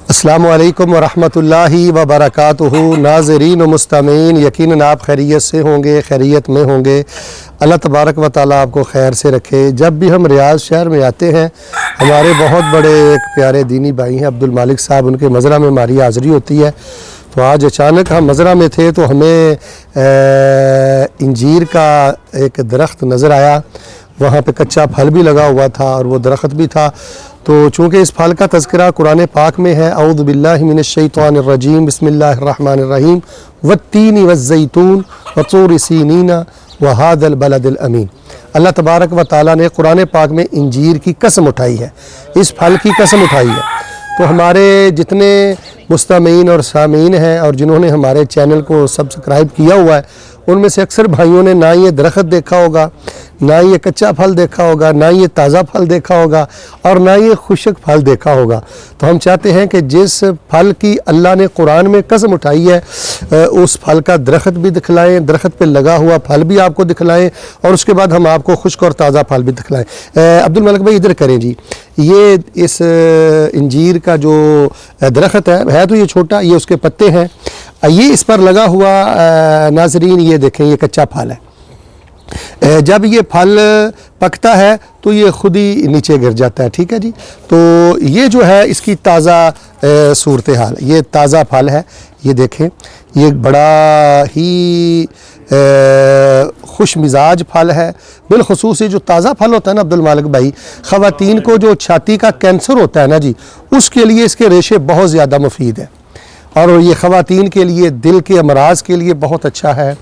अस्सलामु अलैकुम वरहमतुल्लाहि वबरकातुहू। नाज़रीन व मुस्तमीन, यकीनन आप खैरियत से होंगे, खैरियत में होंगे। अल्लाह तबारक व ताला आपको खैर से रखे। जब भी हम रियाज़ शहर में आते हैं, हमारे बहुत बड़े एक प्यारे दीनी भाई हैं अब्दुल मालिक साहब, उनके मज़रा में हमारी हाज़री होती है। तो आज अचानक हम मज़रा में थे तो हमें इंजीर का एक दरख्त नज़र आया। वहाँ पे कच्चा फल भी लगा हुआ था और वो दरख्त भी था। तो चूँकि इस फल का तज़किरा कुरान पाक में है, औज़ु बिल्लाहि मिनश शैतानिर रजीम, बिस्मिल्लाहिर रहमानिर रहीम, वत्तीनी वज़्ज़ैतून वतूर सीनीन व हाज़ल बलदिल अमीन। अल्लाह तबारक व ताला ने कुरान पाक में इंजीर की कसम उठाई है, इस फल की कसम उठाई है। तो हमारे जितने मुस्तमीन और सामीन हैं और जिन्होंने हमारे चैनल को सब्सक्राइब किया हुआ है, उनमें से अक्सर भाइयों ने ना ये दरख्त देखा होगा, ना ये कच्चा फल देखा होगा, ना ये ताज़ा फल देखा होगा और ना ये खुशक फल देखा होगा। तो हम चाहते हैं कि जिस फल की अल्लाह ने कुरान में कसम उठाई है, उस फल का दरख्त भी दिखलाएं, दरख्त पे लगा हुआ फल भी आपको दिखलाएं और उसके बाद हम आपको खुश्क और ताज़ा फल भी दिखलाएं। अब्दुल मलिक भाई इधर करें जी। ये इस इंजीर का जो दरख्त है तो ये छोटा, ये उसके पत्ते हैं, ये इस पर लगा हुआ नाजरीन ये देखें, ये कच्चा फल है। जब ये फल पकता है तो ये खुद ही नीचे गिर जाता है, ठीक है जी। तो ये जो है इसकी ताज़ा सूरत हाल, ये ताज़ा फल है, ये देखें, ये बड़ा ही खुश मिजाज फल है। बिलखुसूस जो ताज़ा फल होता है ना अब्दुल मालिक भाई, ख़वातीन को जो छाती का कैंसर होता है ना जी, उसके लिए इसके रेशे बहुत ज़्यादा मुफीद है और ये ख़वातीन के लिए दिल के अमराज के लिए बहुत अच्छा है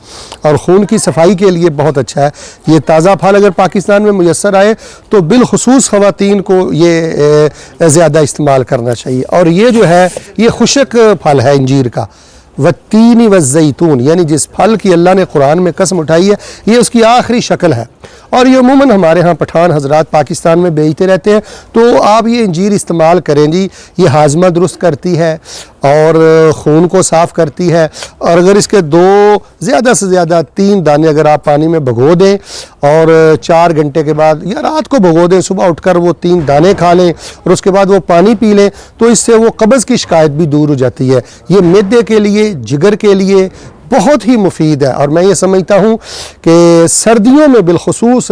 और खून की सफाई के लिए बहुत अच्छा है। ये ताज़ा फल अगर पाकिस्तान में मुयस्सर आए तो बिलखुसूस ख़वातीन को ये ज़्यादा इस्तेमाल करना चाहिए। और ये जो है ये खुशक फल है इंजीर का, वत्तीनी वज़्ज़ैतून, यानी जिस फल की अल्लाह ने कुरान में कसम उठाई है, ये उसकी आखिरी शक्ल है। और ये अमूमन हमारे यहाँ पठान हजरात पाकिस्तान में बेचते रहते हैं। तो आप ये इंजीर इस्तेमाल करें जी, ये हाजमा दुरुस्त करती है और खून को साफ़ करती है। और अगर इसके ज़्यादा से ज़्यादा 3 दाने अगर आप पानी में भिगो दें और 4 घंटे के बाद या रात को भिगो दें, सुबह उठकर वो 3 दाने खा लें और उसके बाद वो पानी पी लें, तो इससे वो कब्ज़ की शिकायत भी दूर हो जाती है। ये मैदे के लिए, जिगर के लिए बहुत ही मुफीद है। और मैं ये समझता हूँ कि सर्दियों में बिलखुसूस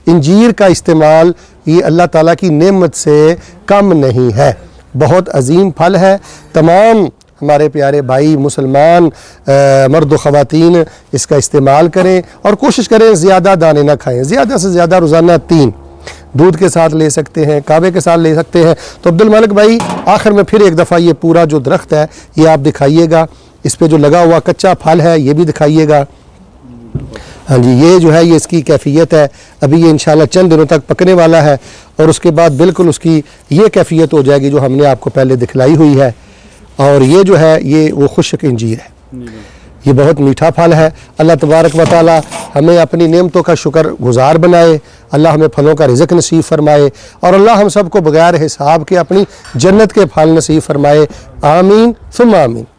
इंजीर का इस्तेमाल ये अल्लाह ताला की नेमत से कम नहीं है, बहुत अजीम फल है। तमाम हमारे प्यारे भाई मुसलमान मर्द व ख़वातीन इसका इस्तेमाल करें और कोशिश करें ज़्यादा दाने ना खाएं, ज़्यादा से ज़्यादा रोज़ाना 3 दूध के साथ ले सकते हैं, कावे के साथ ले सकते हैं। तो अब्दुल मालिक भाई आखिर में फिर एक दफ़ा ये पूरा जो दरख्त है ये आप दिखाइएगा, इस पे जो लगा हुआ कच्चा फल है ये भी दिखाइएगा। हाँ जी, ये जो है ये इसकी कैफियत है। अभी ये इंशाल्लाह चंद दिनों तक पकने वाला है और उसके बाद बिल्कुल उसकी ये कैफियत हो जाएगी जो हमने आपको पहले दिखलाई हुई है। और ये जो है ये वो खुश्क इंजीर है, ये बहुत मीठा फल है। अल्लाह तबारक व तआला हमें अपनी नेमतों का शुक्र गुजार बनाए, अल्लाह हमें फलों का रिज़्क़ नसीब फरमाए और अल्लाह हम सबको बगैर हिसाब के अपनी जन्नत के फल नसीब फरमाए। आमीन सुम्मा आमीन।